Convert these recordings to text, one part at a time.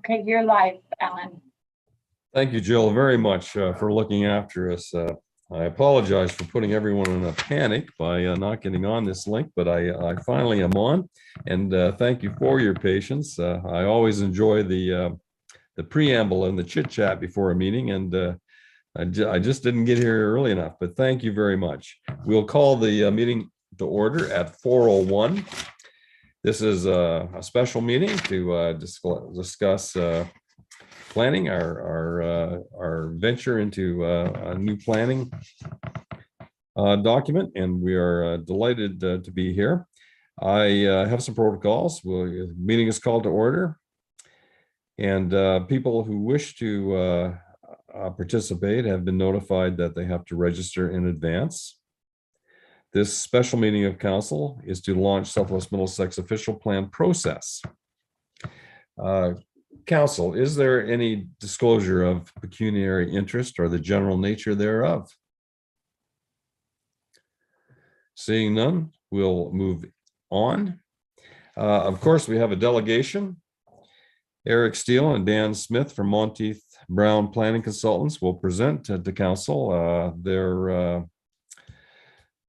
Okay, you're live, Alan. Thank you, Jill, very much for looking after us. I apologize for putting everyone in a panic by not getting on this link, but I finally am on. And thank you for your patience. I always enjoy the preamble and the chit chat before a meeting, and I just didn't get here early enough, but thank you very much. We'll call the meeting to order at 4:01. This is a special meeting to discuss planning our venture into a new planning document, and we are delighted to be here. I have some protocols. The meeting is called to order, and people who wish to participate have been notified that they have to register in advance. This special meeting of council is to launch Southwest Middlesex official plan process. Council, is there any disclosure of pecuniary interest or the general nature thereof? Seeing none, we'll move on. Of course, we have a delegation. Eric Steele and Dan Smith from Monteith Brown Planning Consultants will present to council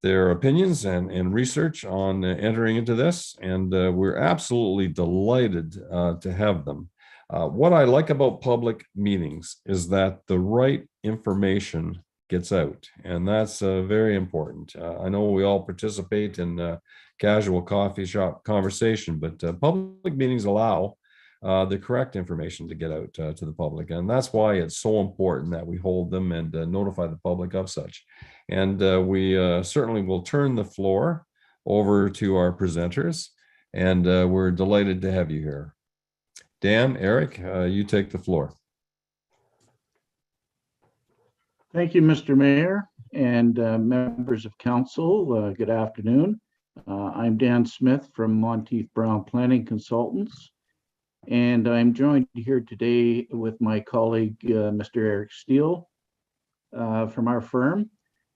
their opinions and research on entering into this, and we're absolutely delighted to have them. What I like about public meetings is that the right information gets out, and that's very important. I know we all participate in casual coffee shop conversation, but public meetings allow the correct information to get out to the public, and that's why it's so important that we hold them and notify the public of such. And we certainly will turn the floor over to our presenters, and we're delighted to have you here. Dan, Eric, you take the floor. Thank you, Mr. Mayor and members of council. Good afternoon. I'm Dan Smith from Monteith Brown Planning Consultants, and I'm joined here today with my colleague, Mr. Eric Steele from our firm.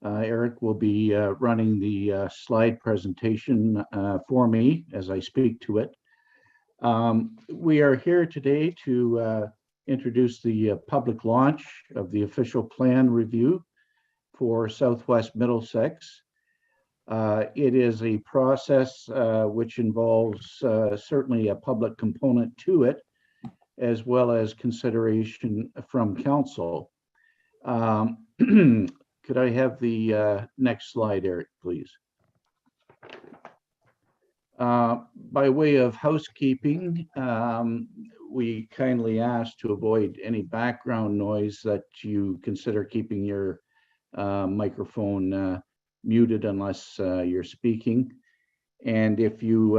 Eric will be running the slide presentation for me as I speak to it. We are here today to introduce the public launch of the official plan review for Southwest Middlesex. It is a process which involves certainly a public component to it, as well as consideration from council. Could I have the next slide, Eric, please? By way of housekeeping, we kindly ask to avoid any background noise, that you consider keeping your microphone muted unless you're speaking. And if you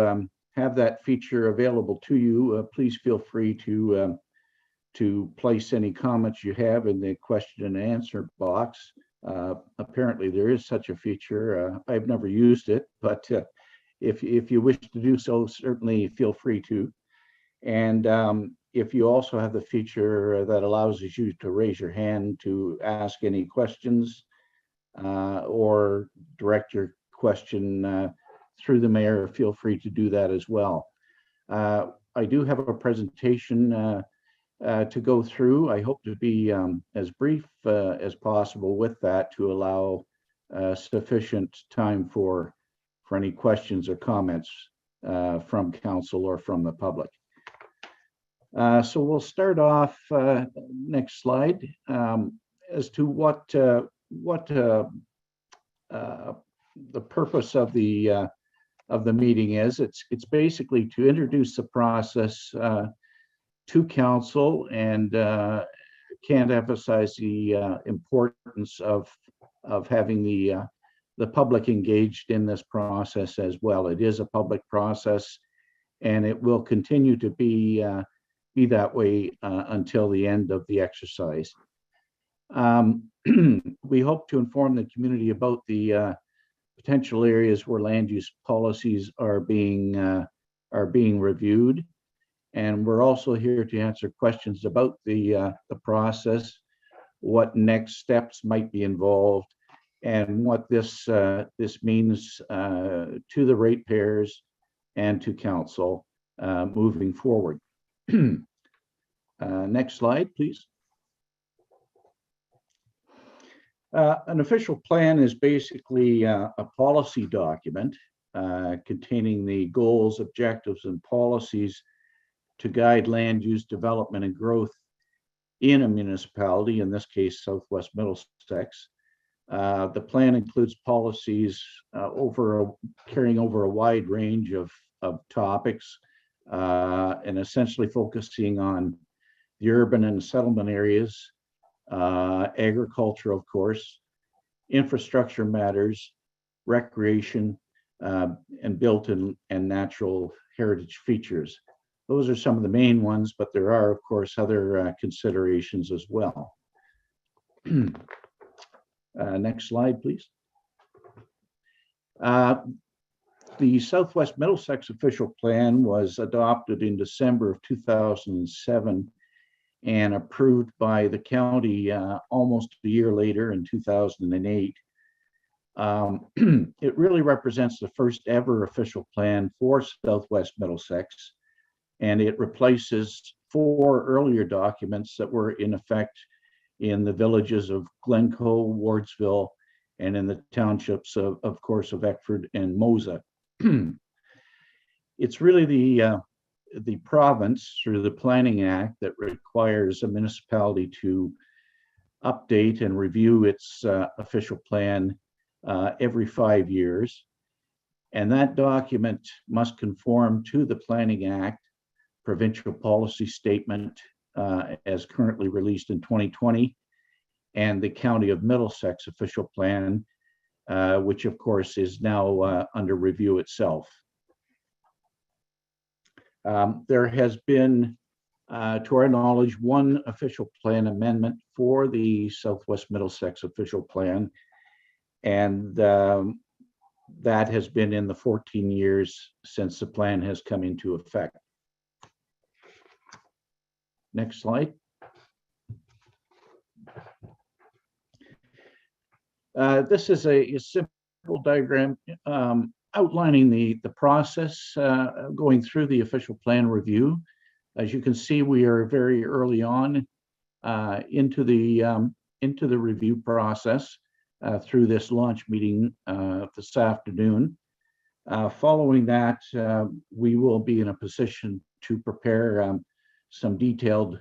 have that feature available to you, please feel free to place any comments you have in the question and answer box. Apparently there is such a feature. I've never used it, but if you wish to do so, certainly feel free to. And if you also have the feature that allows you to raise your hand to ask any questions or direct your question through the mayor, feel free to do that as well. I do have a presentation to go through. I hope to be as brief as possible with that, to allow sufficient time for any questions or comments from council or from the public. So we'll start off, next slide, as to what the purpose of the meeting is. It's basically to introduce the process to council, and can't emphasize the importance of having the public engaged in this process as well. It is a public process, and it will continue to be that way until the end of the exercise. We hope to inform the community about the potential areas where land use policies are being reviewed, and we're also here to answer questions about the process, what next steps might be involved, and what this means to the ratepayers and to council moving forward. Next slide, please. An official plan is basically a policy document containing the goals, objectives, and policies to guide land use development and growth in a municipality, in this case, Southwest Middlesex. The plan includes policies carrying over a wide range of topics and essentially focusing on the urban and settlement areas, agriculture, of course, infrastructure matters, recreation, and built and natural heritage features. Those are some of the main ones, but there are, of course, other considerations as well. Next slide, please. The Southwest Middlesex official plan was adopted in December of 2007 and approved by the county almost a year later in 2008. It really represents the first ever official plan for Southwest Middlesex, and it replaces 4 earlier documents that were in effect in the villages of Glencoe, Wardsville, and in the townships of course, of Eckford and Mosa. It's really the province through the Planning Act that requires a municipality to update and review its official plan every 5 years. And that document must conform to the Planning Act, Provincial Policy Statement as currently released in 2020, and the County of Middlesex official plan, which of course is now under review itself. There has been, to our knowledge, 1 official plan amendment for the Southwest Middlesex official plan, and that has been in the 14 years since the plan has come into effect. Next slide. This is a simple diagram outlining the process going through the official plan review. As you can see, we are very early on into the review process through this launch meeting this afternoon. Following that, we will be in a position to prepare some detailed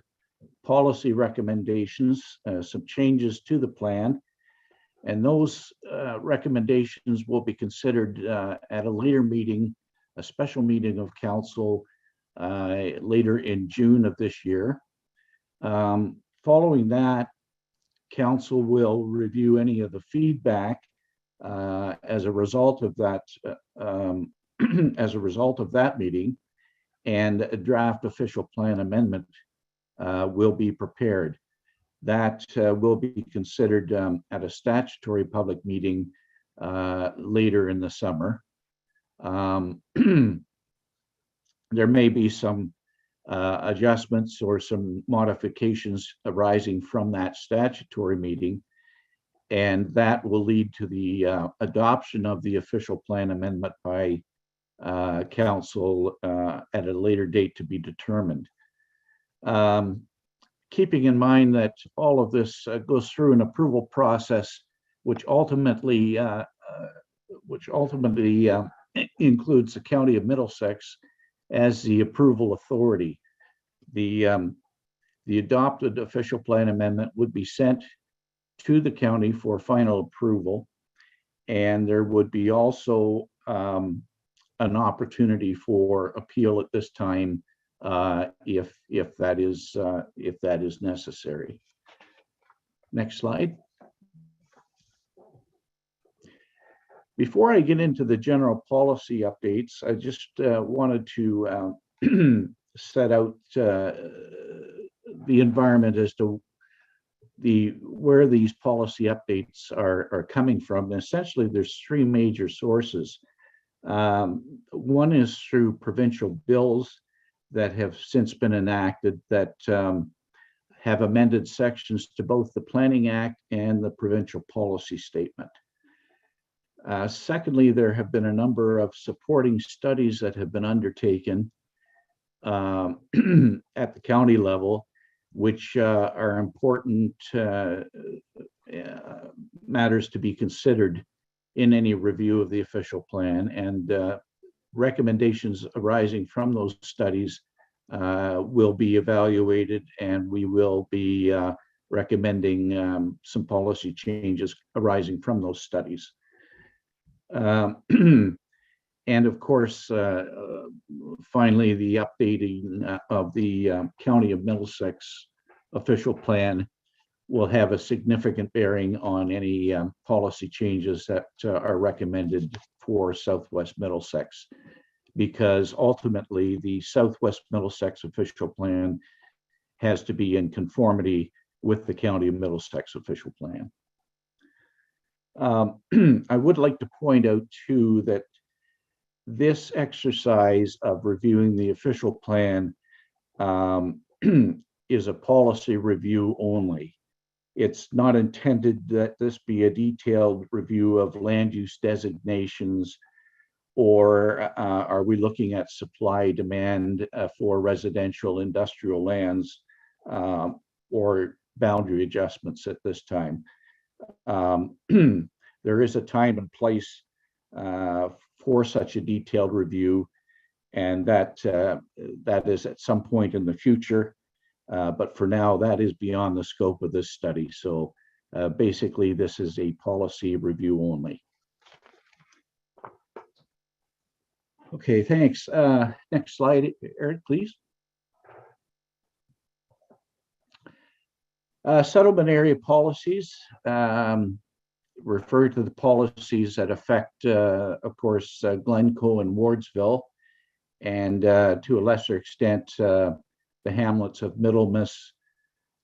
policy recommendations, some changes to the plan, and those recommendations will be considered at a later meeting, a special meeting of council later in June of this year. Following that, council will review any of the feedback as a result of that meeting, and a draft official plan amendment will be prepared. That will be considered at a statutory public meeting later in the summer. There may be some adjustments or some modifications arising from that statutory meeting, and that will lead to the adoption of the official plan amendment by council at a later date to be determined. Keeping in mind that all of this goes through an approval process, which ultimately includes the County of Middlesex as the approval authority. The adopted official plan amendment would be sent to the county for final approval, and there would be also an opportunity for appeal at this time if that is necessary. Next slide. Before I get into the general policy updates, I just wanted to set out the environment as to where these policy updates are coming from. And essentially, there's 3 major sources. One is through provincial bills that have since been enacted that have amended sections to both the Planning Act and the Provincial Policy Statement. Secondly, there have been a number of supporting studies that have been undertaken at the county level which are important matters to be considered in any review of the official plan, and recommendations arising from those studies will be evaluated, and we will be recommending some policy changes arising from those studies. And of course, finally, the updating of the County of Middlesex official plan will have a significant bearing on any policy changes that are recommended for Southwest Middlesex, because ultimately the Southwest Middlesex official plan has to be in conformity with the County of Middlesex official plan. I would like to point out too that this exercise of reviewing the official plan is a policy review only. It's not intended that this be a detailed review of land use designations, or are we looking at supply demand for residential industrial lands, or boundary adjustments at this time. There is a time and place for such a detailed review, and that is at some point in the future. But for now, that is beyond the scope of this study. So basically, this is a policy review only. Okay, thanks. Next slide, Eric, please. Settlement area policies refer to the policies that affect, of course, Glencoe and Wardsville, and to a lesser extent, the hamlets of Middlesex,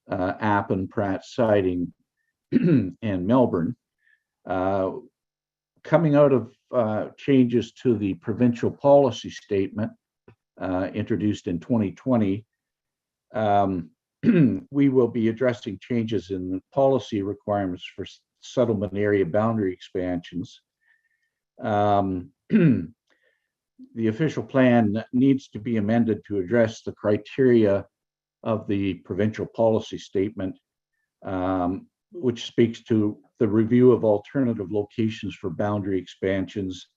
Appin, Pratt, Siding, and Melbourne. Coming out of changes to the provincial policy statement introduced in 2020, we will be addressing changes in policy requirements for settlement area boundary expansions. The official plan needs to be amended to address the criteria of the provincial policy statement, which speaks to the review of alternative locations for boundary expansions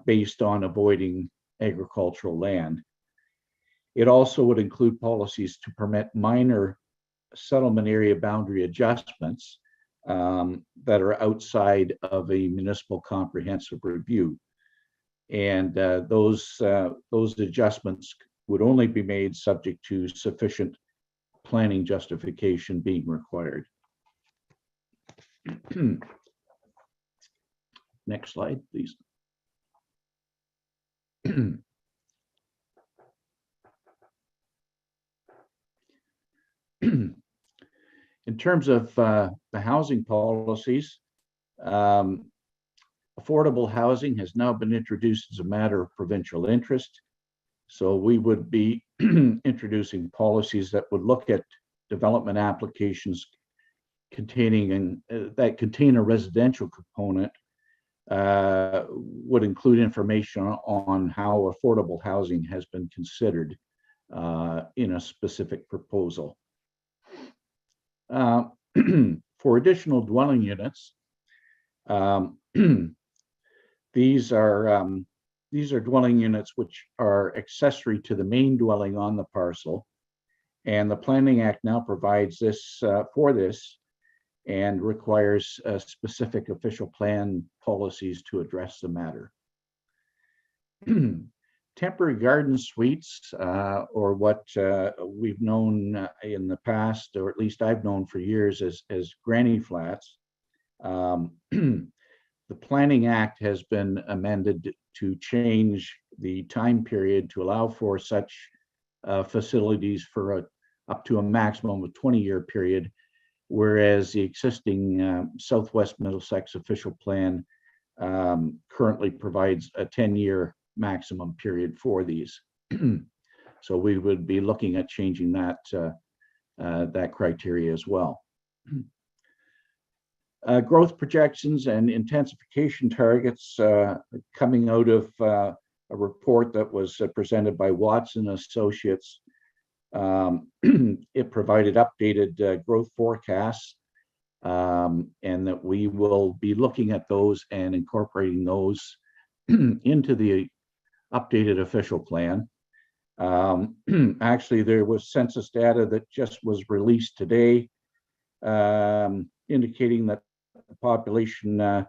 based on avoiding agricultural land. It also would include policies to permit minor settlement area boundary adjustments that are outside of a municipal comprehensive review. And those adjustments would only be made subject to sufficient planning justification being required. Next slide, please. In terms of the housing policies, affordable housing has now been introduced as a matter of provincial interest. So we would be introducing policies that would look at development applications that contain a residential component, would include information on how affordable housing has been considered in a specific proposal. For additional dwelling units, these are dwelling units which are accessory to the main dwelling on the parcel, and the Planning Act now provides this for this and requires specific official plan policies to address the matter. Temporary garden suites, or what we've known in the past, or at least I've known for years as granny flats. The Planning Act has been amended to change the time period to allow for such facilities for up to a maximum of 20-year period, whereas the existing Southwest Middlesex official plan currently provides a 10-year maximum period for these. So we would be looking at changing that criteria as well. Growth projections and intensification targets coming out of a report that was presented by Watson Associates It provided updated growth forecasts, and that we will be looking at those and incorporating those into the updated official plan. Actually, there was census data that just was released today, indicating that the population of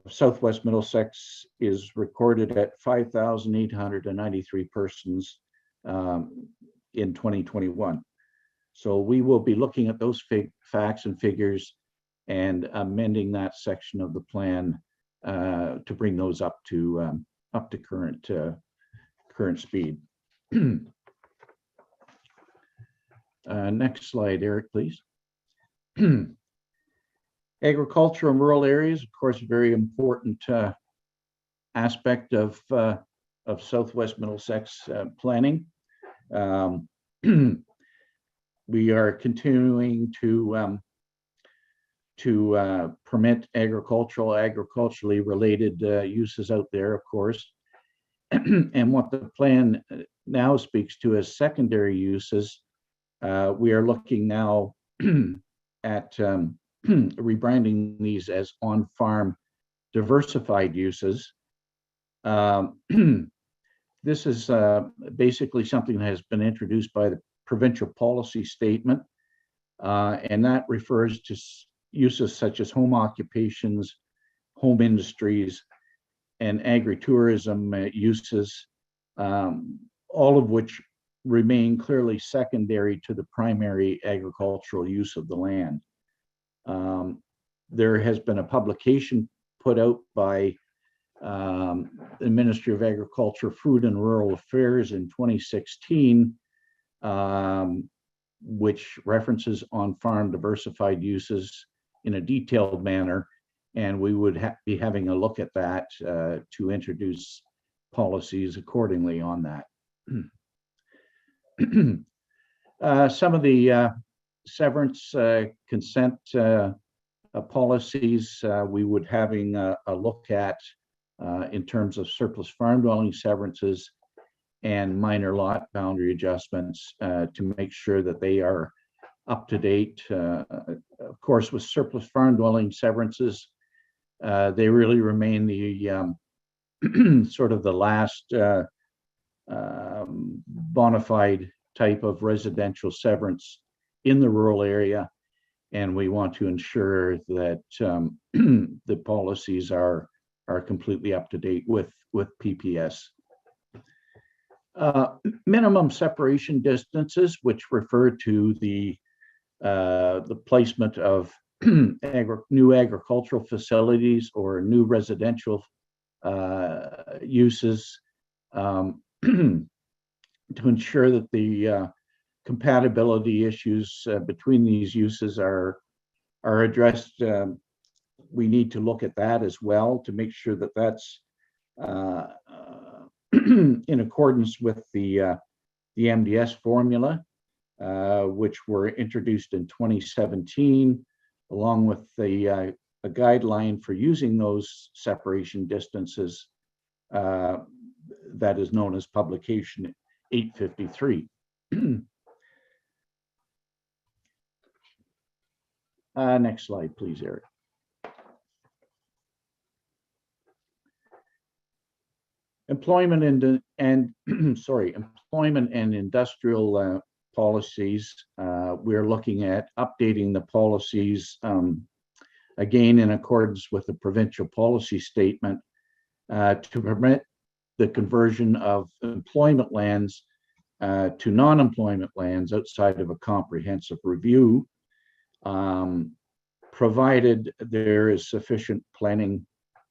Southwest Middlesex is recorded at 5,893 persons in 2021. So we will be looking at those facts and figures and amending that section of the plan to bring those up to current speed. Next slide, Eric, please. Agriculture in rural areas, of course, a very important aspect of Southwest Middlesex planning. We are continuing to permit agriculturally related uses out there, of course. And what the plan now speaks to as secondary uses, we are looking now at rebranding these as on-farm diversified uses. This is basically something that has been introduced by the provincial policy statement, and that refers to uses such as home occupations, home industries, and agritourism uses, all of which remain clearly secondary to the primary agricultural use of the land. There has been a publication put out by the Ministry of Agriculture, Food and Rural Affairs in 2016, which references on-farm diversified uses in a detailed manner, and we would be having a look at that to introduce policies accordingly on that. Some of the severance consent policies we would having a look at in terms of surplus farm dwelling severances and minor lot boundary adjustments to make sure that they are up to date. Of course, with surplus farm dwelling severances, they really remain the sort of the last bona fide type of residential severance in the rural area, and we want to ensure that the policies are completely up to date with PPS. Minimum separation distances, which refer to the placement of new agricultural facilities or new residential uses, to ensure that the compatibility issues between these uses are addressed. We need to look at that as well to make sure that that's in accordance with the MDS formula, which were introduced in 2017, along with a guideline for using those separation distances that is known as Publication 853. Next slide, please, Eric. Employment and industrial policies. We're looking at updating the policies again in accordance with the provincial policy statement to permit the conversion of employment lands to non-employment lands outside of a comprehensive review, provided there is sufficient planning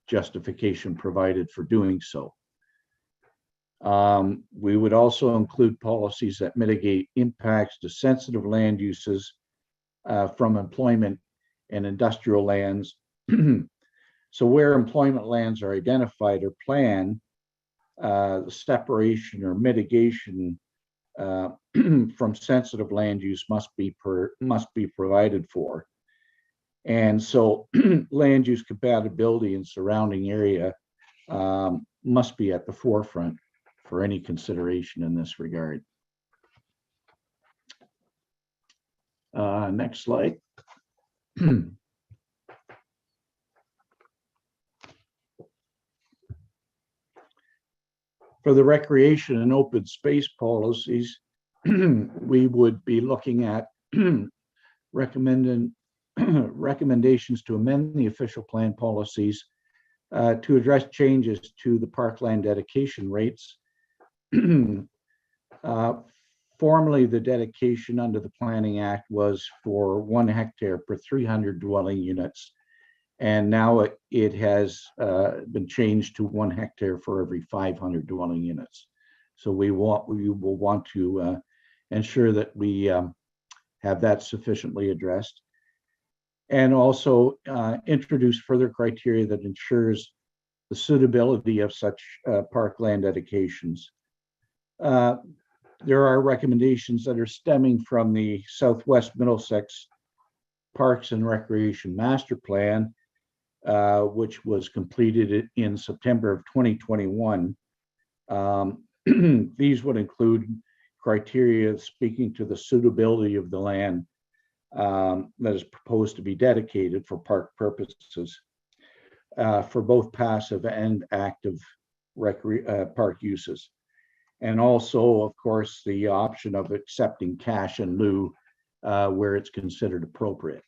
justification provided for doing so. We would also include policies that mitigate impacts to sensitive land uses from employment and industrial lands. So where employment lands are identified or planned, the separation or mitigation from sensitive land use must be provided for. And so land use compatibility in surrounding area must be at the forefront for any consideration in this regard. Next slide. For the recreation and open space policies, we would be looking at recommendations to amend the official plan policies to address changes to the parkland dedication rates. Formerly, the dedication under the Planning Act was for 1 hectare per 300 dwelling units, and now it has been changed to 1 hectare for every 500 dwelling units. So we will want to ensure that we have that sufficiently addressed, and also introduce further criteria that ensures the suitability of such parkland dedications. There are recommendations that are stemming from the Southwest Middlesex Parks and Recreation Master Plan, which was completed in September of 2021. These would include criteria speaking to the suitability of the land that is proposed to be dedicated for park purposes for both passive and active park uses. And also, of course, the option of accepting cash in lieu where it's considered appropriate.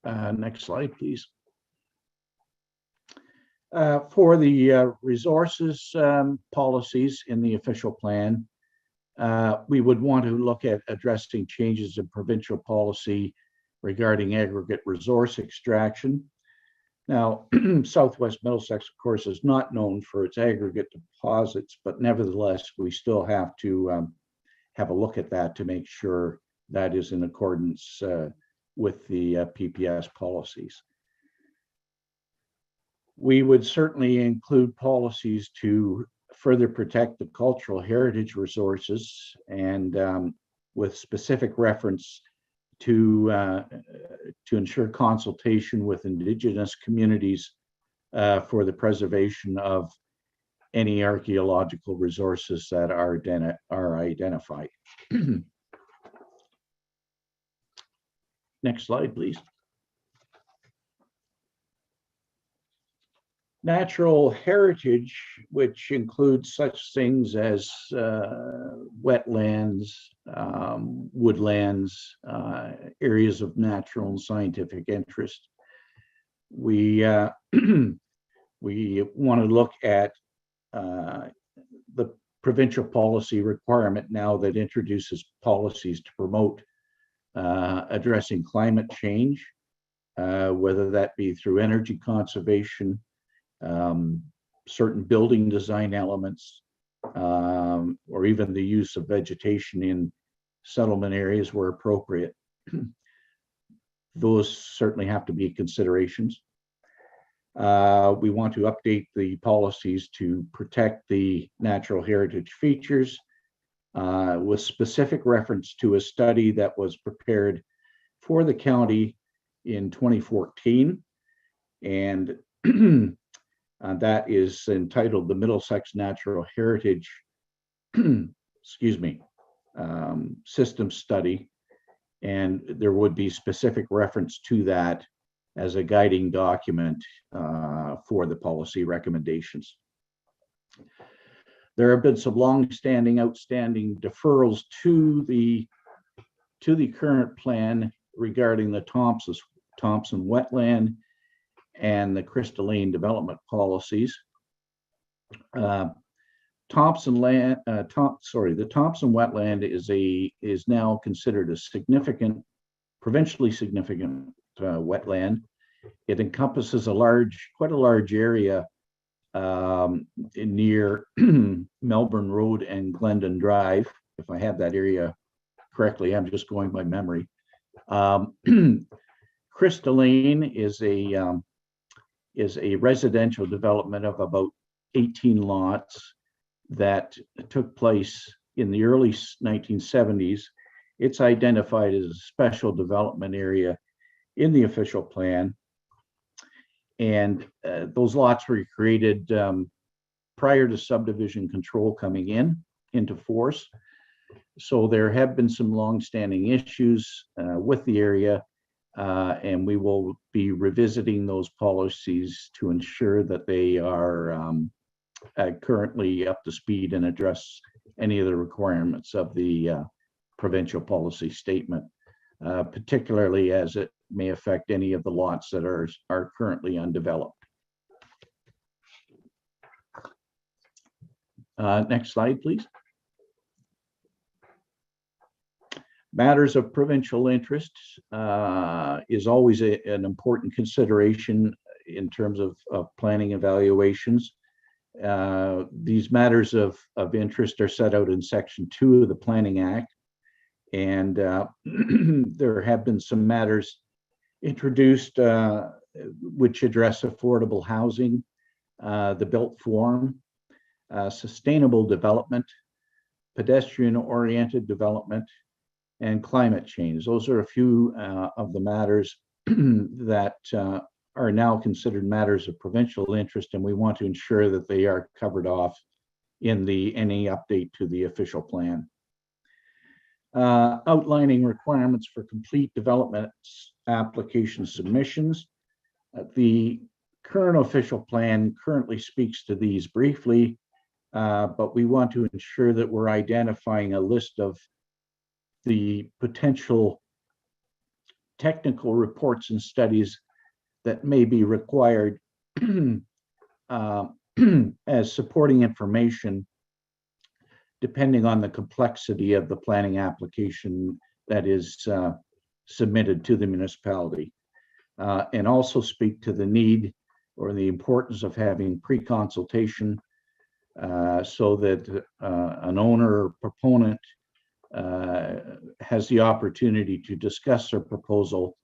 Next slide, please. For the resources policies in the official plan, we would want to look at addressing changes in provincial policy regarding aggregate resource extraction. Now, Southwest Middlesex, of course, is not known for its aggregate deposits, but nevertheless, we still have to have a look at that to make sure that is in accordance with the PPS policies. We would certainly include policies to further protect the cultural heritage resources, and with specific reference to ensure consultation with Indigenous communities for the preservation of any archaeological resources that are identified. Next slide, please. Natural heritage, which includes such things as wetlands, woodlands, areas of natural and scientific interest. We we want to look at the provincial policy requirement now that introduces policies to promote addressing climate change, whether that be through energy conservation, certain building design elements, or even the use of vegetation in settlement areas where appropriate. Those certainly have to be considerations. We want to update the policies to protect the natural heritage features with specific reference to a study that was prepared for the county in 2014, and that is entitled the Middlesex Natural Heritage System Study, and there would be specific reference to that as a guiding document for the policy recommendations. There have been some long-standing, outstanding deferrals to the current plan regarding the Thompson Wetland and the crystalline development policies. The Thompson Wetland is now considered a provincially significant wetland. It encompasses quite a large area near Melbourne Road and Glendon Drive, if I have that area correctly. I'm just going by memory. Crystalline is a residential development of about 18 lots that took place in the early 1970s. It's identified as a special development area in the official plan, and those lots were created prior to subdivision control coming into force. So there have been some longstanding issues with the area, and we will be revisiting those policies to ensure that they are currently up to speed and address any of the requirements of the provincial policy statement, particularly as it may affect any of the lots that are currently undeveloped. Next slide, please. Matters of provincial interest is always an important consideration in terms of planning evaluations. These matters of interest are set out in Section 2 of the Planning Act, and there have been some matters introduced which address affordable housing, the built form, sustainable development, pedestrian-oriented development, and climate change. Those are a few of the matters that are now considered matters of provincial interest, and we want to ensure that they are covered off in any update to the official plan. Outlining requirements for complete development application submissions. The current official plan currently speaks to these briefly, but we want to ensure that we're identifying a list of the potential technical reports and studies that may be required as supporting information depending on the complexity of the planning application that is submitted to the municipality, and also speak to the need or the importance of having pre-consultation so that an owner or proponent has the opportunity to discuss their proposal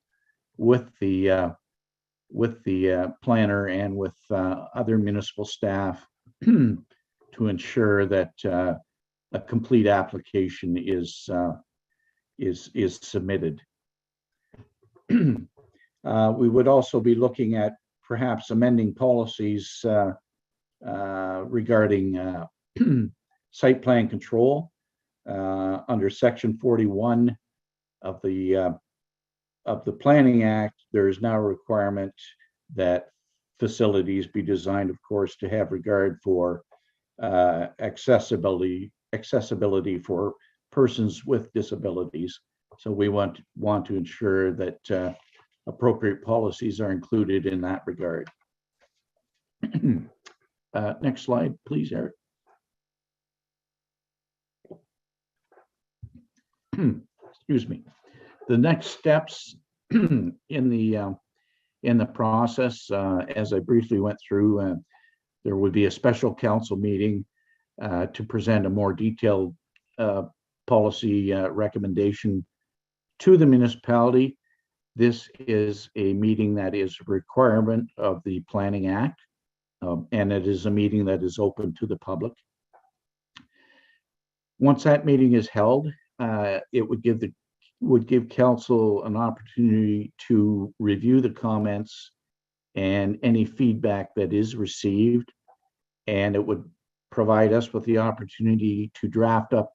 with the planner and with other municipal staff to ensure that a complete application is submitted. We would also be looking at perhaps amending policies regarding site plan control. Under Section 41 of the Planning Act, there is now a requirement that facilities be designed, of course, to have regard for accessibility for persons with disabilities. So we want to ensure that appropriate policies are included in that regard. Next slide, please, Eric. Excuse me. The next steps in the process, as I briefly went through, there would be a special council meeting to present a more detailed policy recommendation to the municipality. This is a meeting that is a requirement of the Planning Act, and it is a meeting that is open to the public. Once that meeting is held, it would give council an opportunity to review the comments and any feedback that is received, and it would provide us with the opportunity to draft up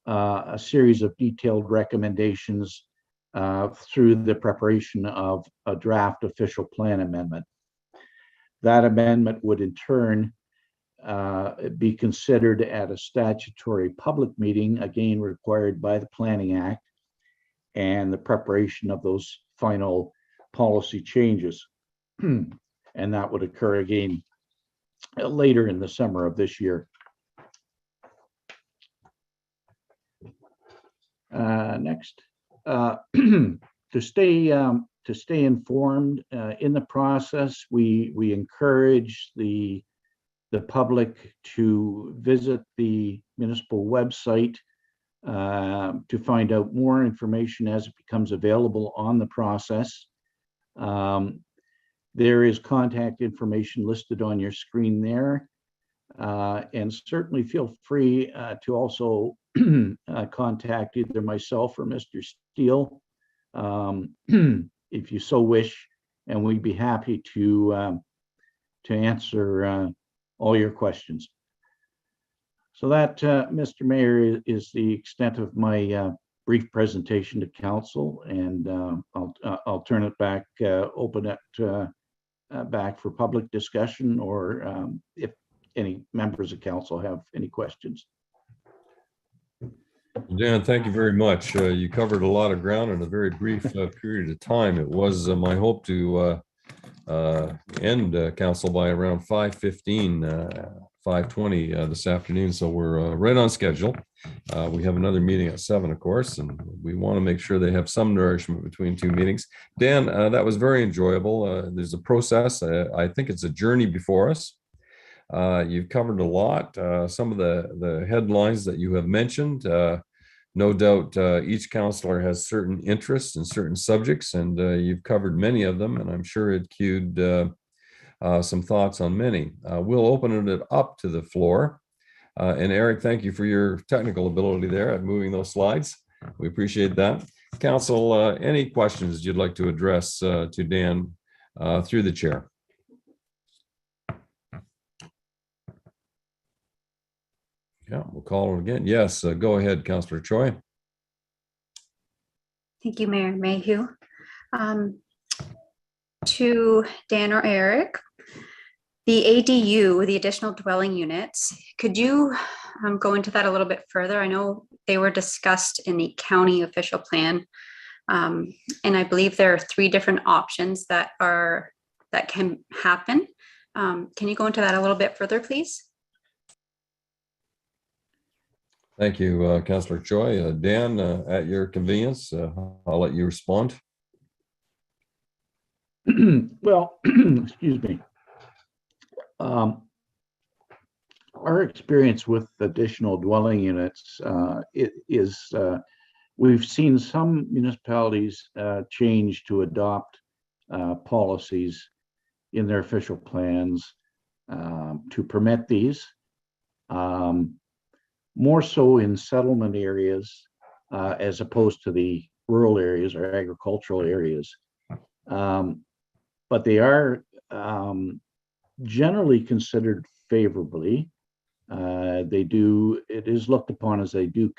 a series of detailed recommendations through the preparation of a draft official plan amendment. That amendment would in turn be considered at a statutory public meeting, again required by the Planning Act, and the preparation of those final policy changes. And that would occur again later in the summer of this year. Next, to stay informed in the process, we encourage the public to visit the municipal website to find out more information as it becomes available on the process. There is contact information listed on your screen there, and certainly feel free to also contact either myself or Mr. Steele if you so wish, and we'd be happy to answer all your questions. So that, Mr. Mayor, is the extent of my brief presentation to council, and I'll turn it back, open it back for public discussion, or if any members of council have any questions. Dan, thank you very much. You covered a lot of ground in a very brief period of time. It was my hope to end council by around 5:15, 5:20 this afternoon. So we're right on schedule. We have another meeting at 7, of course, and we want to make sure they have some nourishment between two meetings. Dan, that was very enjoyable. There's a process. I think it's a journey before us. You've covered a lot. Some of the headlines that you have mentioned, no doubt each counselor has certain interests in certain subjects, and you've covered many of them, and I'm sure it cued some thoughts on many. We'll open it up to the floor. And Eric, thank you for your technical ability there at moving those slides. We appreciate that. Council, any questions you'd like to address to Dan through the chair? Yeah, we'll call it again. Yes, go ahead, Councillor Choi. Thank you, Mayor Mayhew. To Dan or Eric, the ADU, the additional dwelling units, could you go into that a little bit further? I know they were discussed in the county official plan, and I believe there are 3 different options that can happen. Can you go into that a little bit further, please? Thank you, Councillor Choi. Dan, at your convenience, I'll let you respond. Well, excuse me. Our experience with additional dwelling units we've seen some municipalities change to adopt policies in their official plans to permit these. More so in settlement areas as opposed to the rural areas or agricultural areas. But they are generally considered favorably. It is looked upon as they do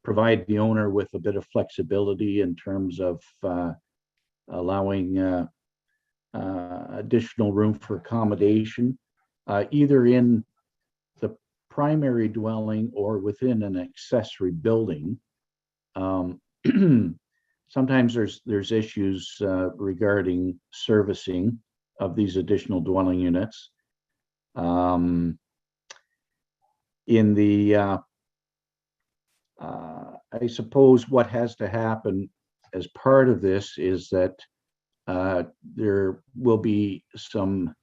provide the owner with a bit of flexibility in terms of allowing additional room for accommodation, either in the primary dwelling or within an accessory building. Sometimes there's issues regarding servicing of these additional dwelling units. I suppose what has to happen as part of this is that there will be some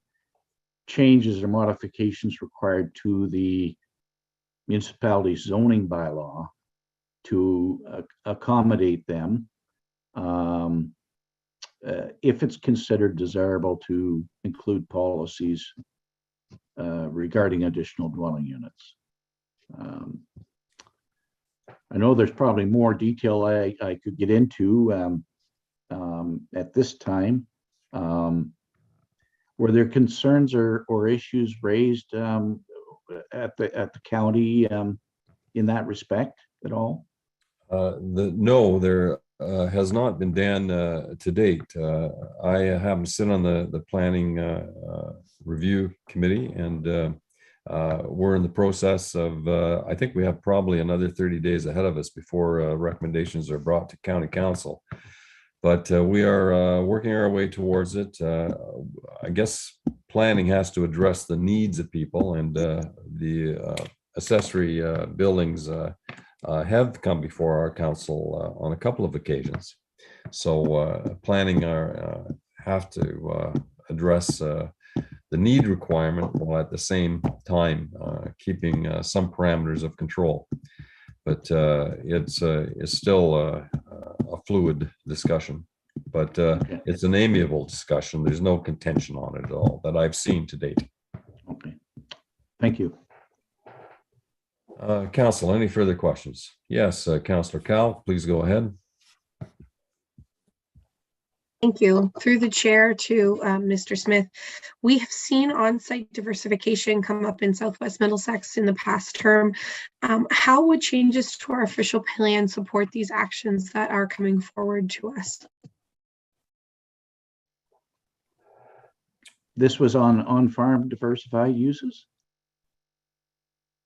changes or modifications required to the municipality zoning bylaw to accommodate them, if it's considered desirable to include policies regarding additional dwelling units. I know there's probably more detail I could get into at this time. Were there concerns or issues raised at the county in that respect at all? No, there has not been, Dan, to date. I happen to sit on the planning review committee, and we're in the process of, I think we have probably another 30 days ahead of us before recommendations are brought to county council. But we are working our way towards it. I guess planning has to address the needs of people, and the accessory buildings have come before our council on a couple of occasions. So planning have to address the need requirement while at the same time keeping some parameters of control. But it's still a fluid discussion, but it's an amiable discussion. There's no contention on it at all that I've seen to date. Okay, thank you. Council, any further questions? Yes, Councillor Cal, please go ahead. Thank you. Through the chair to Mr. Smith, we have seen on-site diversification come up in Southwest Middlesex in the past term. How would changes to our official plan support these actions that are coming forward to us? This was on-farm diversified uses?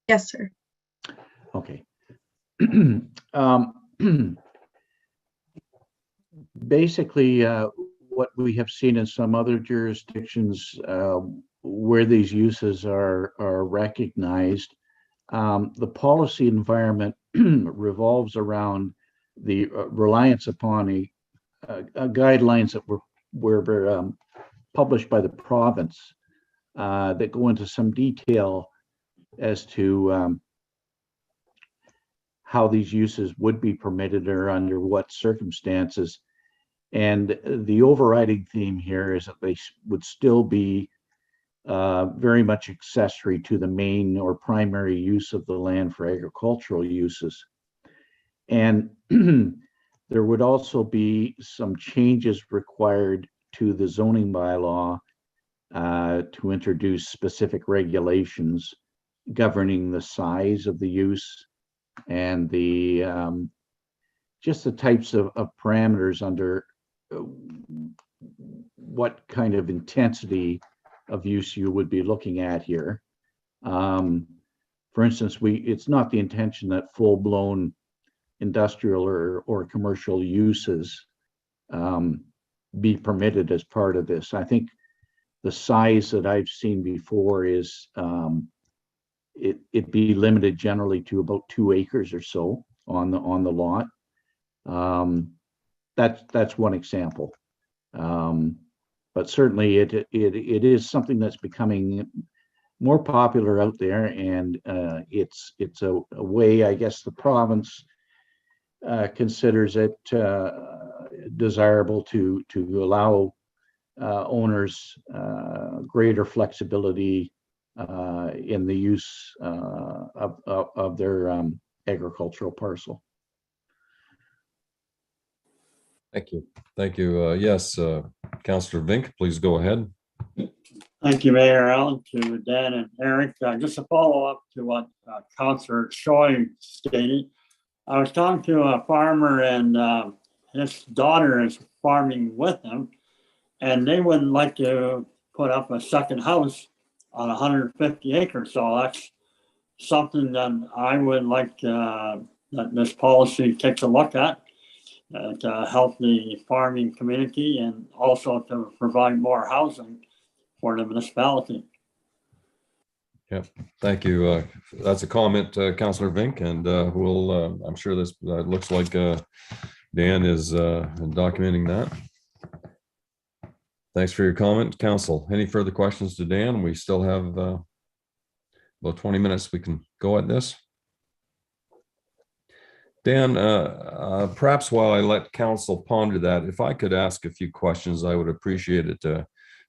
Yes, sir. Okay. Basically, what we have seen in some other jurisdictions where these uses are recognized, the policy environment revolves around the reliance upon guidelines that were published by the province that go into some detail as to how these uses would be permitted or under what circumstances. And the overriding theme here is that they would still be very much accessory to the main or primary use of the land for agricultural uses. And there would also be some changes required to the zoning bylaw to introduce specific regulations governing the size of the use and the just the types of parameters under what kind of intensity of use you would be looking at here. For instance, it's not the intention that full-blown industrial or commercial uses be permitted as part of this. I think the size that I've seen before is it be limited generally to about 2 acres or so on the lot. That's one example. But certainly it is something that's becoming more popular out there, and it's a way, I guess, the province considers it desirable to allow owners greater flexibility in the use of their agricultural parcel. Thank you. Thank you. Yes, Councillor Vink, please go ahead. Thank you, Mayor Allen, to Dan and Eric. Just a follow up to what Councillor Choi stated. I was talking to a farmer, and his daughter is farming with him, and they would like to put up a second house on 150 acres. So that's something that I would like that this policy takes a look at to help the farming community and also to provide more housing for the municipality. Yeah, thank you. That's a comment, Councillor Vink, and we'll. I'm sure this looks like Dan is documenting that. Thanks for your comment, Council. Any further questions to Dan? We still have about 20 minutes. We can go at this. Dan, perhaps while I let Council ponder that, if I could ask a few questions, I would appreciate it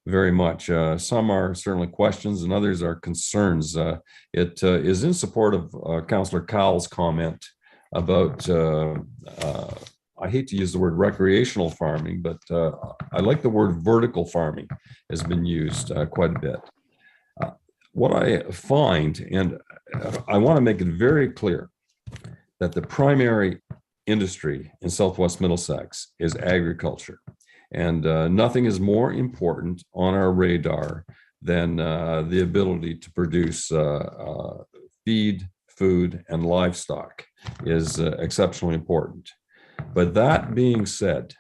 very much. Some are certainly questions and others are concerns. It is in support of Councillor Cowell's comment about, I hate to use the word recreational farming, but I like the word vertical farming has been used quite a bit. What I find, and I want to make it very clear, that the primary industry in Southwest Middlesex is agriculture. And nothing is more important on our radar than the ability to produce feed, food, and livestock is exceptionally important. But that being said,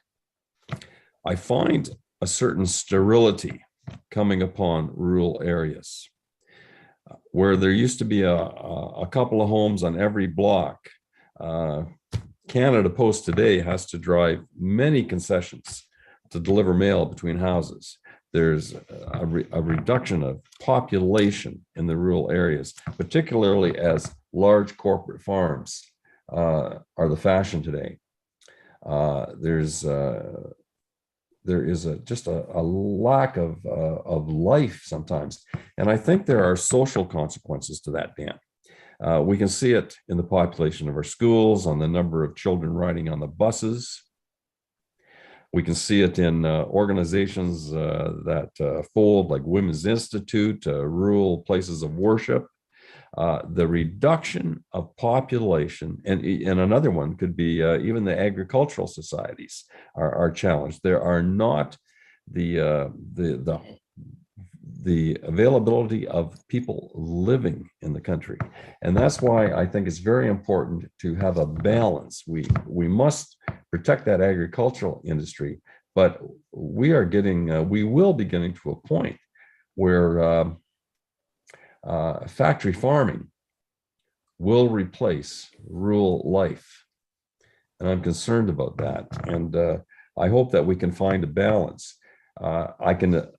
I find a certain sterility coming upon rural areas where there used to be a couple of homes on every block. Canada Post today has to drive many concessions to deliver mail between houses. There's a reduction of population in the rural areas, particularly as large corporate farms are the fashion today. There is just a lack of life sometimes, and I think there are social consequences to that, Dan. We can see it in the population of our schools, on the number of children riding on the buses. We can see it in organizations that fold, like Women's Institute, rural places of worship. The reduction of population, and another one could be even the agricultural societies are challenged. There are not the availability of people living in the country, and that's why I think it's very important to have a balance. We must protect that agricultural industry, but we will be getting to a point where factory farming will replace rural life. And I'm concerned about that. And I hope that we can find a balance. I can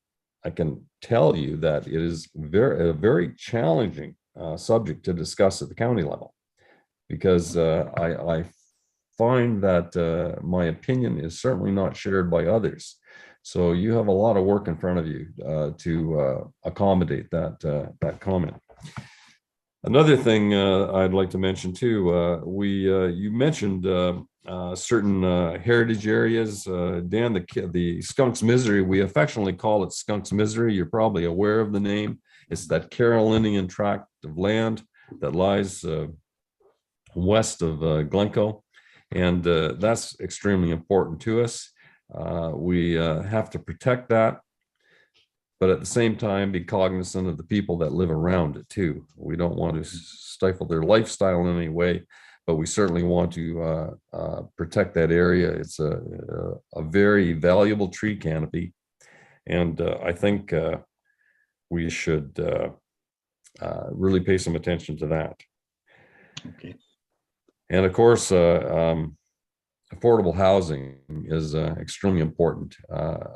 tell you that it is a very challenging subject to discuss at the county level, because I find that my opinion is certainly not shared by others. So you have a lot of work in front of you to accommodate that comment. Another thing I'd like to mention too, you mentioned certain heritage areas. Dan, the Skunk's Misery, we affectionately call it Skunk's Misery. You're probably aware of the name. It's that Carolinian tract of land that lies west of Glencoe, and that's extremely important to us. We have to protect that, but at the same time be cognizant of the people that live around it too. We don't want to stifle their lifestyle in any way, but we certainly want to protect that area. It's a very valuable tree canopy, and I think we should really pay some attention to that. Okay. And of course, affordable housing is extremely important.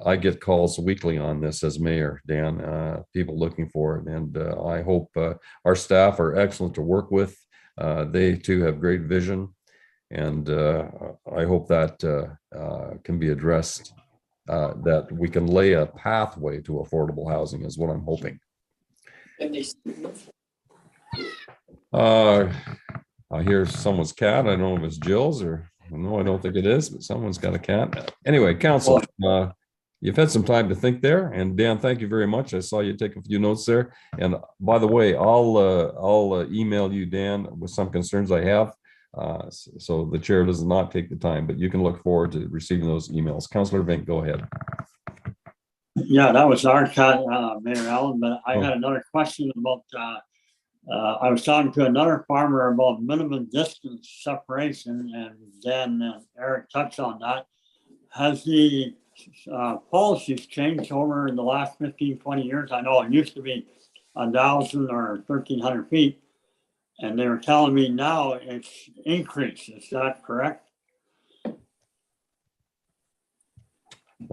I get calls weekly on this as mayor, Dan, people looking for it. And I hope our staff are excellent to work with. They too have great vision. And I hope that can be addressed, that we can lay a pathway to affordable housing is what I'm hoping. I hear someone's cat. I don't know if it's Jill's or no, I don't think it is, but someone's got a cat. Anyway, council, you've had some time to think there. And Dan, thank you very much. I saw you take a few notes there. And by the way, I'll email you, Dan, with some concerns I have. So the chair does not take the time, but you can look forward to receiving those emails. Councillor Vink, go ahead. Yeah, that was our cat, Mayor Allen, but I had another question about I was talking to another farmer about minimum distance separation, and Dan and Eric touched on that. Has the policies changed over in the last 15, 20 years? I know it used to be 1,000 or 1,300 feet, and they were telling me now it's increased. Is that correct?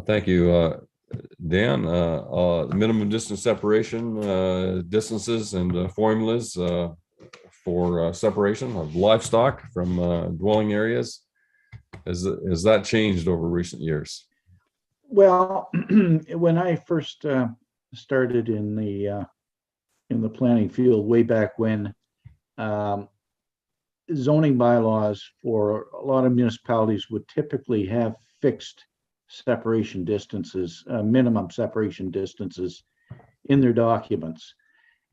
Thank you, Dan. The minimum distance separation distances and formulas for separation of livestock from dwelling areas, has that changed over recent years? Well, when I first started in the planning field way back when, zoning bylaws for a lot of municipalities would typically have fixed separation distances, minimum separation distances in their documents.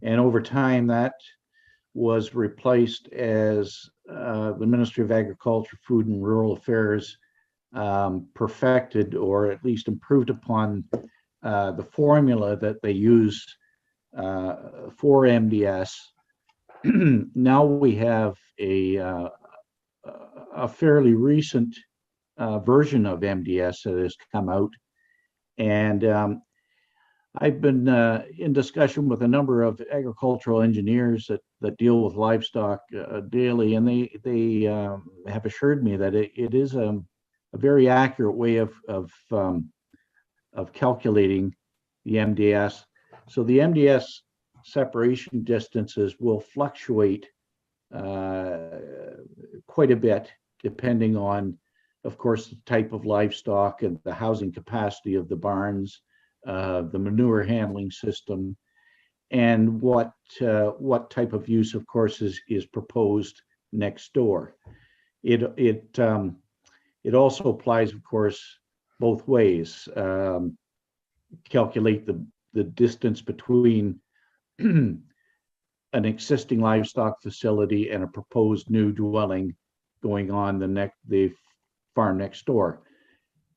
And over time, that was replaced as the Ministry of Agriculture, Food and Rural Affairs perfected or at least improved upon the formula that they use for MDS. Now we have a fairly recent version of MDS that has come out, and I've been in discussion with a number of agricultural engineers that deal with livestock daily, and they have assured me that it is a very accurate way of calculating the MDS. So the MDS separation distances will fluctuate quite a bit depending on, of course, the type of livestock and the housing capacity of the barns, the manure handling system, and what type of use, of course, is proposed next door. It also applies, of course, both ways. Calculate the distance between an existing livestock facility and a proposed new dwelling going on the farm next door,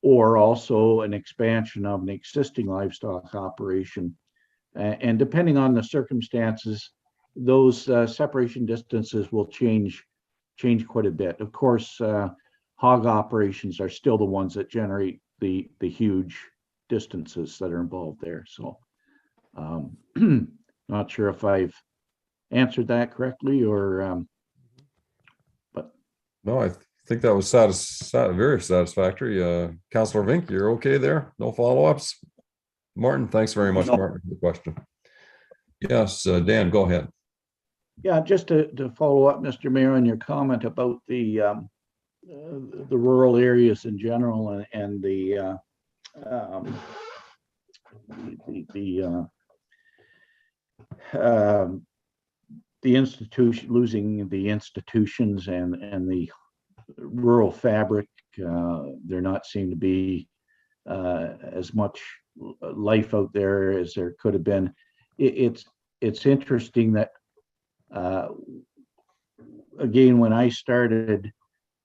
or also an expansion of an existing livestock operation. And depending on the circumstances, those separation distances will change quite a bit. Of course, hog operations are still the ones that generate the huge distances that are involved there. So not sure if I've answered that correctly, or but No, I think that was very satisfactory. Councillor Vink, you're okay there? No follow-ups? Martin, thanks very much, No. Martin, for the question. Yes, Dan, go ahead. yeah, just to follow up, Mr. Mayor, on your comment about the rural areas in general, and the institution, losing the institutions and the rural fabric. There not seem to be as much life out there as there could have been. It's interesting that again, when I started,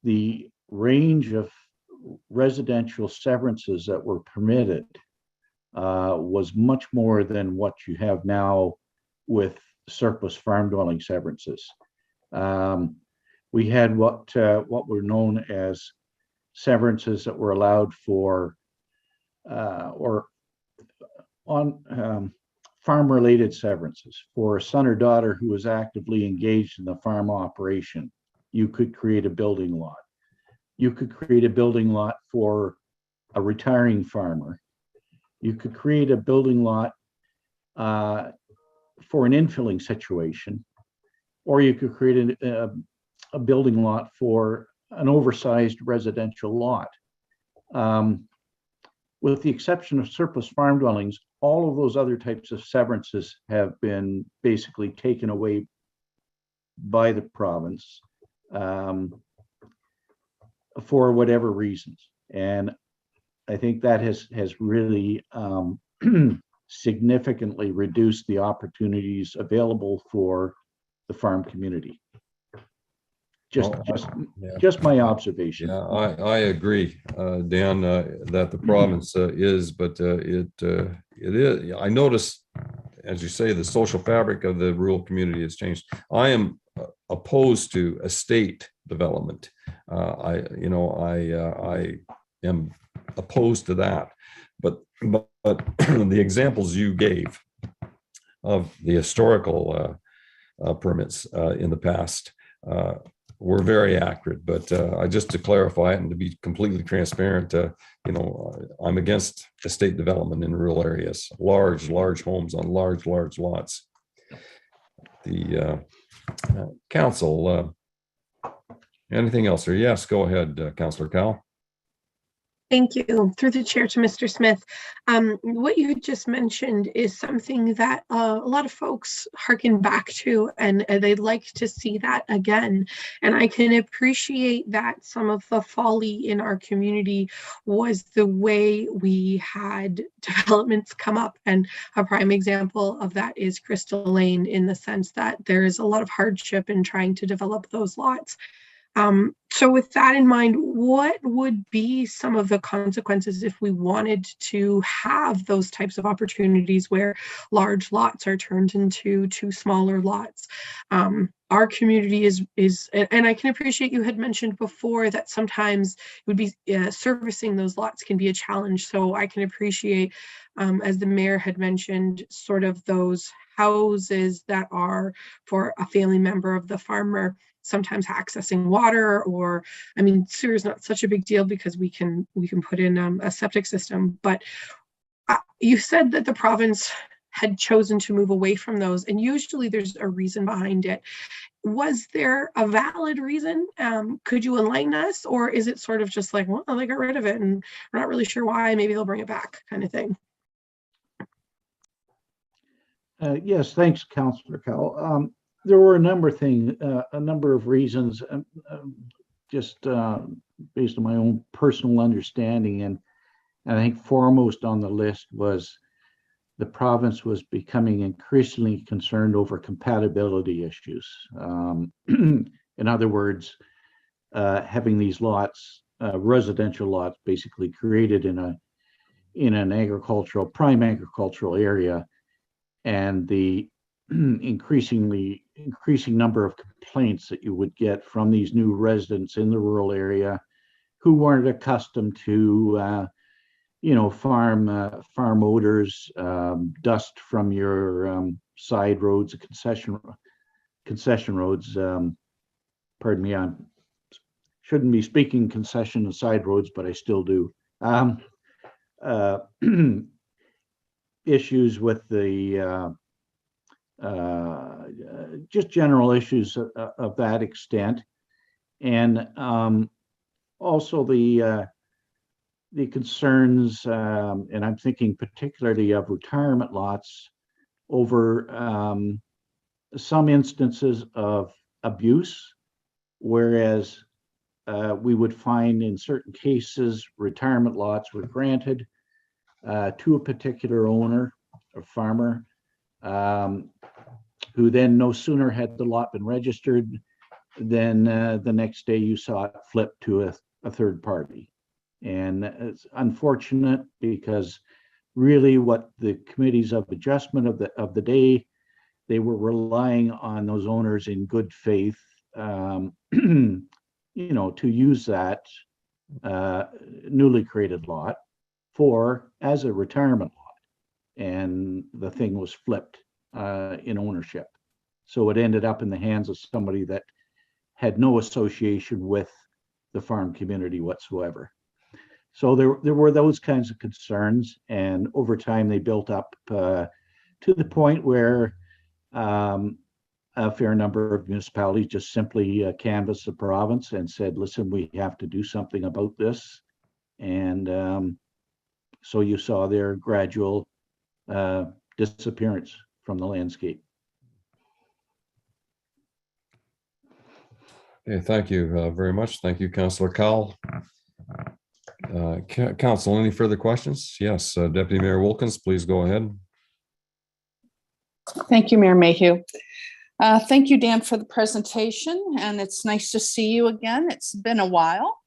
the range of residential severances that were permitted was much more than what you have now with surplus farm dwelling severances. We had what were known as severances that were allowed for or on farm-related severances for a son or daughter who was actively engaged in the farm operation. You could create a building lot. You could create a building lot for a retiring farmer. You could create a building lot for an infilling situation, or you could create a building lot for an oversized residential lot. With the exception of surplus farm dwellings, all of those other types of severances have been basically taken away by the province for whatever reasons. And I think that has really significantly reduced the opportunities available for the farm community. Just my observation. Yeah, I agree, Dan, that the province is, but it is. I noticed, as you say, the social fabric of the rural community has changed. I am opposed to estate development. I am opposed to that. But the examples you gave of the historical permits in the past were very accurate. But just to clarify it and to be completely transparent, I'm against estate development in rural areas, large homes on large lots. The council, anything else? Or yes, go ahead, Councillor Cowell. Thank you. Through the chair to Mr. Smith. What you just mentioned is something that a lot of folks harken back to, and they'd like to see that again. And I can appreciate that some of the folly in our community was the way we had developments come up. And a prime example of that is Crystal Lane, in the sense that there is a lot of hardship in trying to develop those lots. So with that in mind, what would be some of the consequences if we wanted to have those types of opportunities where large lots are turned into two smaller lots? Our community is, and I can appreciate you had mentioned before that sometimes it would be servicing those lots can be a challenge. So I can appreciate, as the mayor had mentioned, sort of those houses that are for a family member of the farmer, sometimes accessing water, or I mean, sewer is not such a big deal because we can put in a septic system. But you said that the province had chosen to move away from those, and usually there's a reason behind it. Was there a valid reason? Could you enlighten us, or is it sort of just like, well, they got rid of it and we're not really sure why, maybe they'll bring it back, kind of thing? Yes, thanks, Councillor Cowell. There were a number of reasons, just based on my own personal understanding. And And I think foremost on the list was the province was becoming increasingly concerned over compatibility issues. In other words, having these lots, residential lots, basically created in an prime agricultural area, and the increasing number of complaints that you would get from these new residents in the rural area who weren't accustomed to farm odors, dust from your side roads, concession roads. Pardon me, I shouldn't be speaking concession and side roads, but I still do. Issues with the just general issues of that extent, and also the concerns, and I'm thinking particularly of retirement lots, over some instances of abuse, whereas we would find in certain cases retirement lots were granted to a particular owner or farmer, who then no sooner had the lot been registered than the next day you saw it flipped to a third party. And it's unfortunate, because really what the committees of adjustment of the day, they were relying on those owners in good faith, to use that newly created lot as a retirement lot, and the thing was flipped in ownership. So it ended up in the hands of somebody that had no association with the farm community whatsoever. So there were those kinds of concerns, and over time they built up to the point where a fair number of municipalities just simply canvassed the province and said, listen, we have to do something about this. And so you saw their gradual disappearance from the landscape. Okay, thank you very much. Thank you, Councillor Cowell. Council, any further questions? Yes, Deputy Mayor Wilkins, please go ahead. Thank you, Mayor Mayhew. Thank you, Dan, for the presentation, and it's nice to see you again. It's been a while.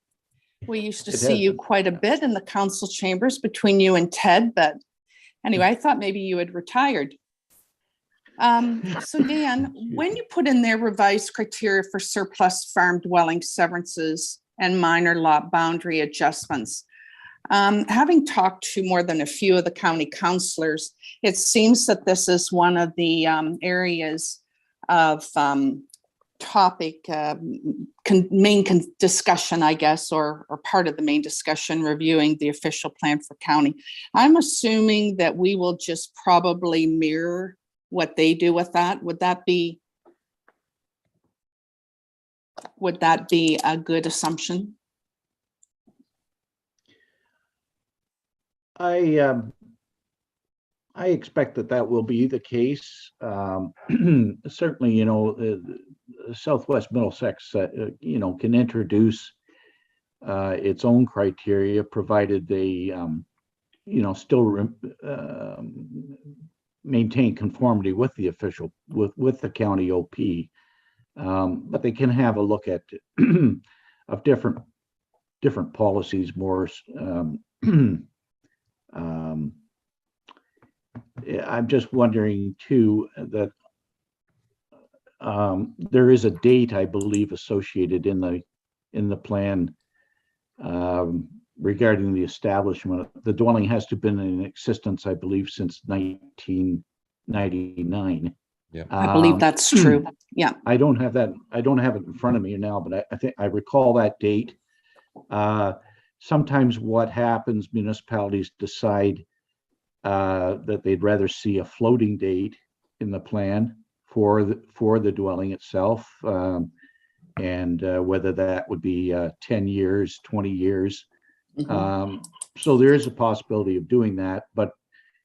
We used to see you quite a bit in the council chambers between you and Ted, but anyway, I thought maybe you had retired. So Dan, when you put in there revised criteria for surplus farm dwelling severances and minor lot boundary adjustments, having talked to more than a few of the county councillors, it seems that this is one of the areas of topic, main discussion, I guess, or part of the main discussion reviewing the official plan for county. I'm assuming that we will just probably mirror what they do with that. Would that be a good assumption? I expect that will be the case. Certainly, Southwest Middlesex, can introduce its own criteria, provided they, still maintain conformity with the official, with the county OP. But they can have a look at of different policies more. I'm just wondering too that there is a date, I believe, associated in the plan regarding the establishment. The dwelling has to have been in existence, I believe, since 1999. Yeah, I believe that's true. Yeah, I don't have it in front of me now, but I think I recall that date. Sometimes what happens, municipalities decide that they'd rather see a floating date in the plan for the dwelling itself, and whether that would be 10 years, 20 years. Mm-hmm. So there is a possibility of doing that, but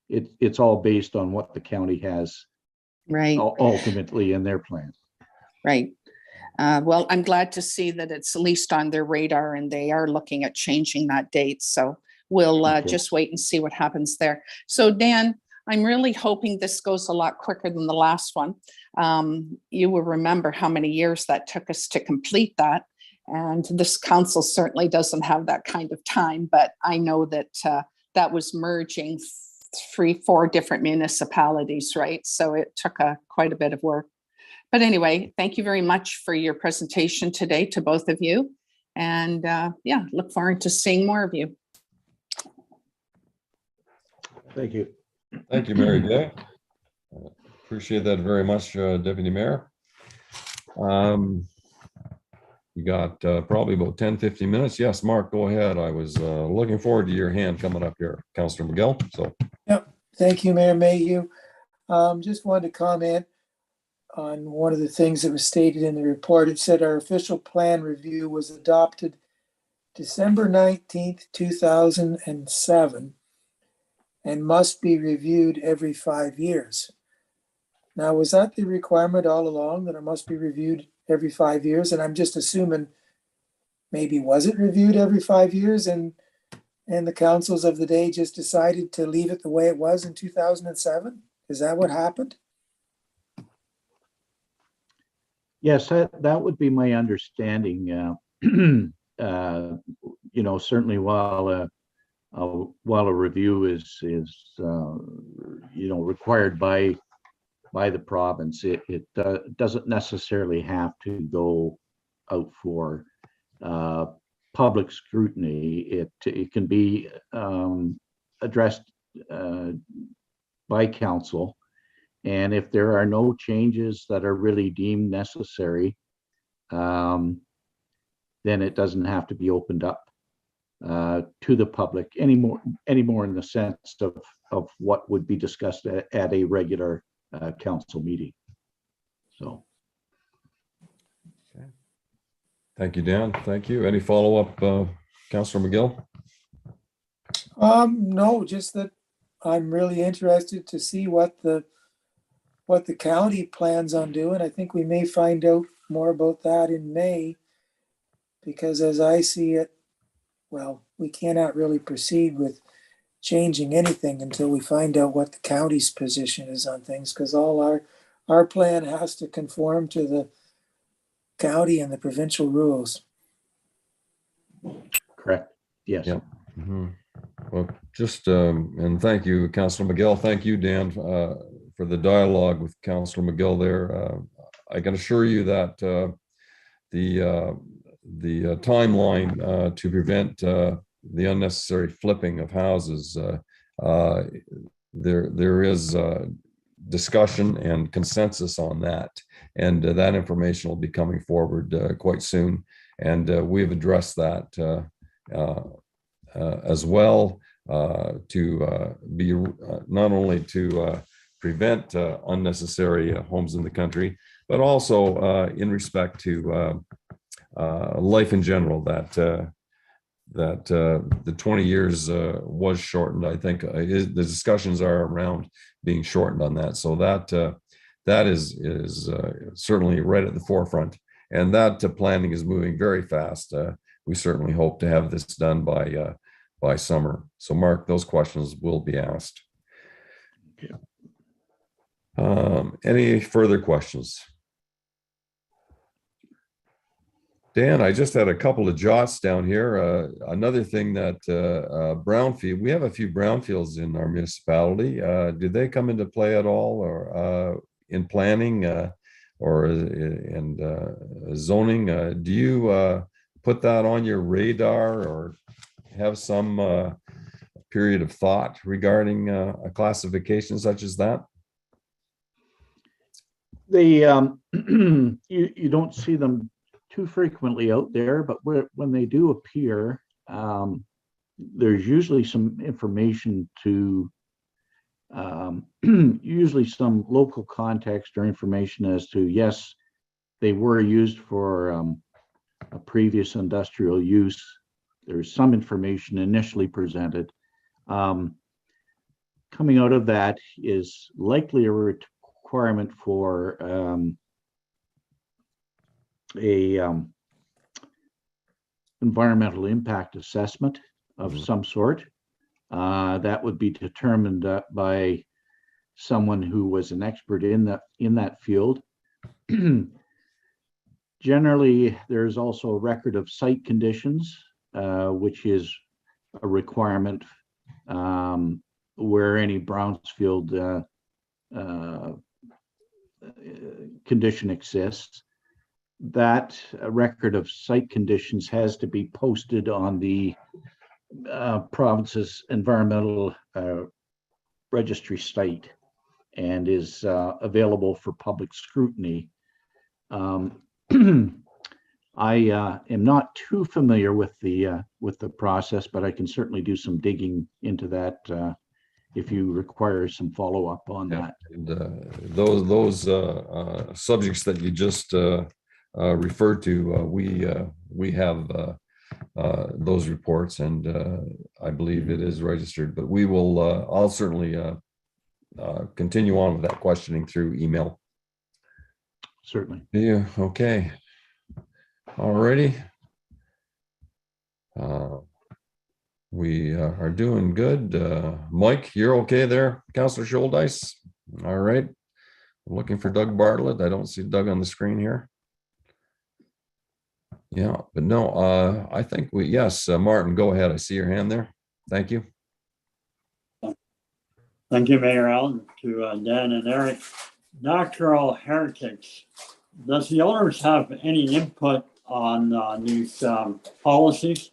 it's all based on what the county has ultimately in their plan. Right. Well, I'm glad to see that it's at least on their radar and they are looking at changing that date. So we'll Okay. just wait and see what happens there. So Dan, I'm really hoping this goes a lot quicker than the last one. You will remember how many years that took us to complete that. And this council certainly doesn't have that kind of time, but I know that that was merging 3-4 different municipalities, right? So it took quite a bit of work. But anyway, thank you very much for your presentation today to both of you. And yeah, look forward to seeing more of you. Thank you. Thank you, Mary Gay. Appreciate that very much, Deputy Mayor. We got probably about 10, 15 minutes. Yes, Mark, go ahead. I was looking forward to your hand coming up here, Councillor McGill. So, Yep. Thank you, Mayor Mayhew. Just wanted to comment on one of the things that was stated in the report. It said our official plan review was adopted December 19th, 2007, and must be reviewed every 5 years. Now, was that the requirement all along, that it must be reviewed every 5 years? And I'm just assuming, maybe was it reviewed every 5 years and the councils of the day just decided to leave it the way it was in 2007? Is that what happened? Yes, that would be my understanding. You know, certainly while a review is you know, required by the province, it doesn't necessarily have to go out for public scrutiny. It can be addressed by council, and if there are no changes that are really deemed necessary, then it doesn't have to be opened up to the public anymore in the sense of what would be discussed at a regular council meeting. So. okay. Thank you, Dan. Thank you. Any follow-up, Councillor McGill? No, just that I'm really interested to see what the county plans on doing. I think we may find out more about that in May, because as I see it, well, we cannot really proceed with changing anything until we find out what the county's position is on things, because all our plan has to conform to the county and the provincial rules. Correct. Yes. Yep. Mm-hmm. Well, just and thank you, Councillor McGill. Thank you, Dan, for the dialogue with Councillor McGill there. I can assure you that the timeline to prevent the unnecessary flipping of houses, there is discussion and consensus on that, and that information will be coming forward quite soon. And we've addressed that as well, to be not only to prevent unnecessary homes in the country, but also in respect to life in general, that the 20 years was shortened. I think the discussions are around being shortened on that. So that is certainly right at the forefront, and that planning is moving very fast. We certainly hope to have this done by summer. So Mark, those questions will be asked. Okay. Any further questions? Dan, I just had a couple of jots down here. Another thing that brownfield, we have a few brownfields in our municipality. Did they come into play at all, or in planning, or in zoning? Do you put that on your radar, or have some period of thought regarding a classification such as that? They you don't see them too frequently out there, but when they do appear, there's usually some information to usually some local context or information as to, yes, they were used for a previous industrial use. There's some information initially presented. Coming out of that is likely a requirement for a environmental impact assessment of some sort. That would be determined by someone who was an expert in that field. Generally, there's also a record of site conditions, which is a requirement where any Brownfield condition exists. That record of site conditions has to be posted on the province's environmental registry site and is available for public scrutiny. I am not too familiar with the process, but I can certainly do some digging into that if you require some follow-up on that. And those subjects that you just referred to, we have those reports, and I believe it is registered. But we will. I'll certainly continue on with that questioning through email. Certainly. Yeah. Okay. All righty. We are doing good. Mike, you're okay there, Councillor Scholdice? All right. I'm looking for Doug Bartlett. I don't see Doug on the screen here. Yeah, but no, I think yes, Martin, go ahead. I see your hand there. Thank you. Thank you, Mayor Allen, to Dan and Eric. Natural heritage. Does the owners have any input on these policies?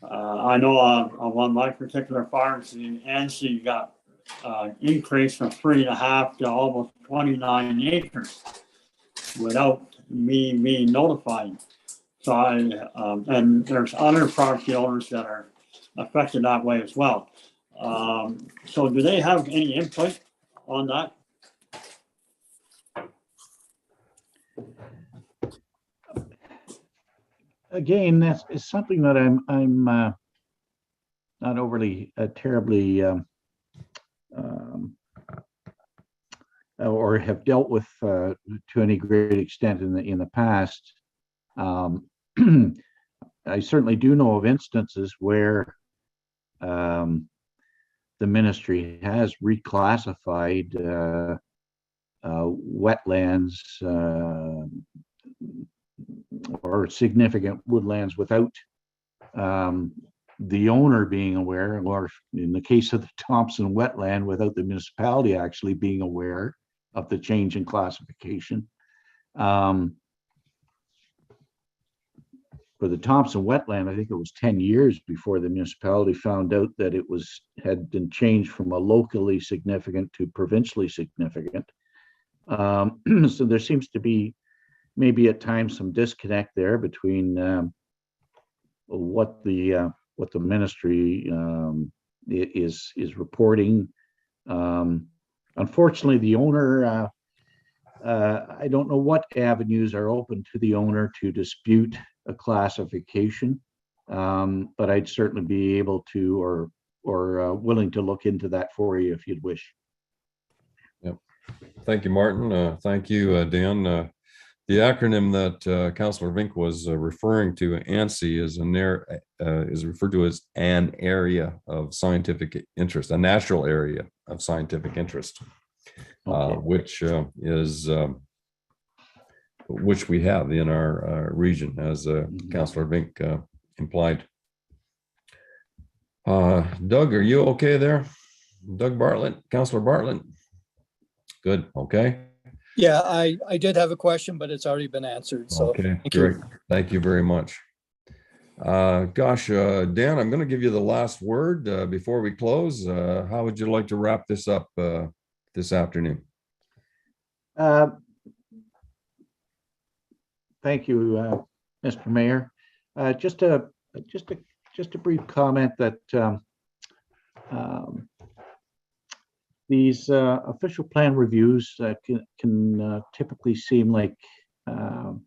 I know on one of my particular farms, the ANSI got increase from 3.5 to almost 29 acres without me being notified. So and there's other property owners that are affected that way as well. So do they have any input on that? Again, that is something that I'm not overly terribly or have dealt with to any great extent in the past. I certainly do know of instances where the ministry has reclassified wetlands or significant woodlands without the owner being aware, or in the case of the Thompson Wetland, without the municipality actually being aware of the change in classification. For the Thompson Wetland, I think it was 10 years before the municipality found out that it had been changed from a locally significant to provincially significant. So there seems to be maybe at times some disconnect there between what the ministry is reporting. Unfortunately, the owner, I don't know what avenues are open to the owner to dispute a classification, but I'd certainly be able to or willing to look into that for you if you'd wish. Yep. Thank you, Martin. Thank you, Dan. The acronym that Councillor Vink was referring to, ANSI, is referred to as an area of scientific interest, a natural area of scientific interest, okay. Which we have in our region, as Councillor Vink implied. Doug, are you okay there? Doug Bartlett, Councillor Bartlett? Good, okay. Yeah, I did have a question, but it's already been answered. So okay, great. Thank you very much. Dan, I'm going to give you the last word before we close. How would you like to wrap this up this afternoon? Thank you, Mr. Mayor. Just a brief comment that these official plan reviews can typically seem like to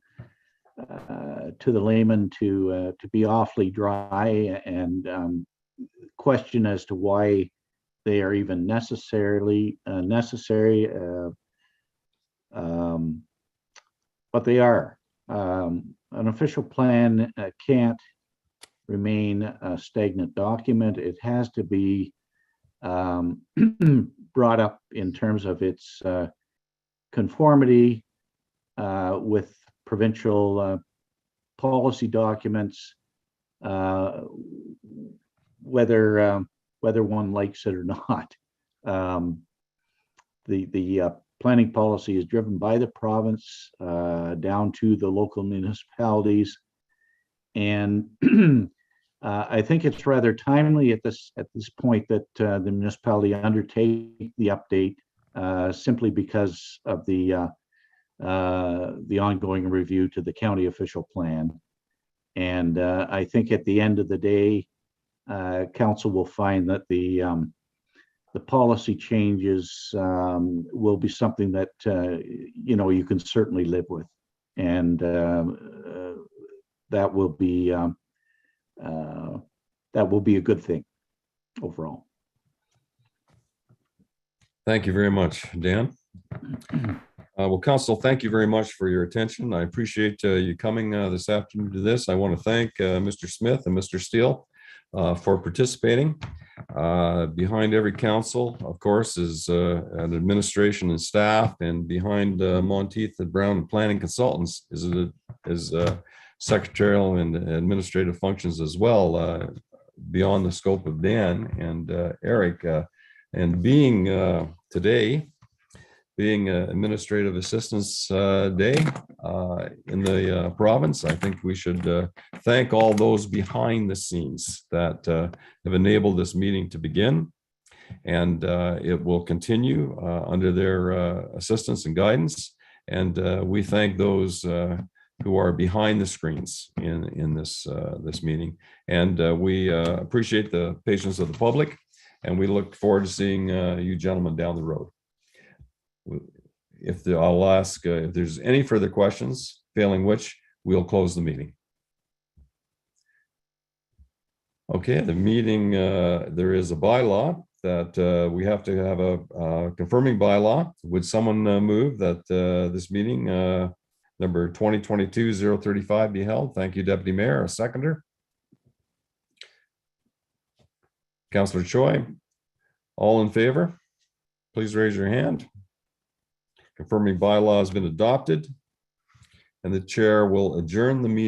the layman to be awfully dry and question as to why they are even necessary, but they are. An official plan can't remain a stagnant document. It has to be brought up in terms of its conformity with provincial policy documents, whether one likes it or not. The planning policy is driven by the province down to the local municipalities, and I think it's rather timely at this point that the municipality undertake the update simply because of the ongoing review to the county official plan. And I think at the end of the day, council will find that the policy changes will be something that you can certainly live with, and that will be a good thing overall. Thank you very much, Dan. Well, Council, thank you very much for your attention. I appreciate you coming this afternoon to this. I want to thank Mr. Smith and Mr. Steele for participating. Behind every council, of course, is an administration and staff, and behind Monteith and Brown Planning Consultants is secretarial and administrative functions as well, beyond the scope of Dan and Eric. And being today, being Administrative Assistance Day in the province, I think we should thank all those behind the scenes that have enabled this meeting to begin. And it will continue under their assistance and guidance. And we thank those who are behind the screens in this meeting. And we appreciate the patience of the public, and we look forward to seeing you gentlemen down the road. I'll ask if there's any further questions, failing which we'll close the meeting. Okay, the meeting, there is a bylaw that we have to have a confirming bylaw. Would someone move that this meeting number 2022-035 be held? Thank you, Deputy Mayor. A seconder? Councillor Choi. All in favor? Please raise your hand. Confirming bylaw has been adopted, and the chair will adjourn the meeting.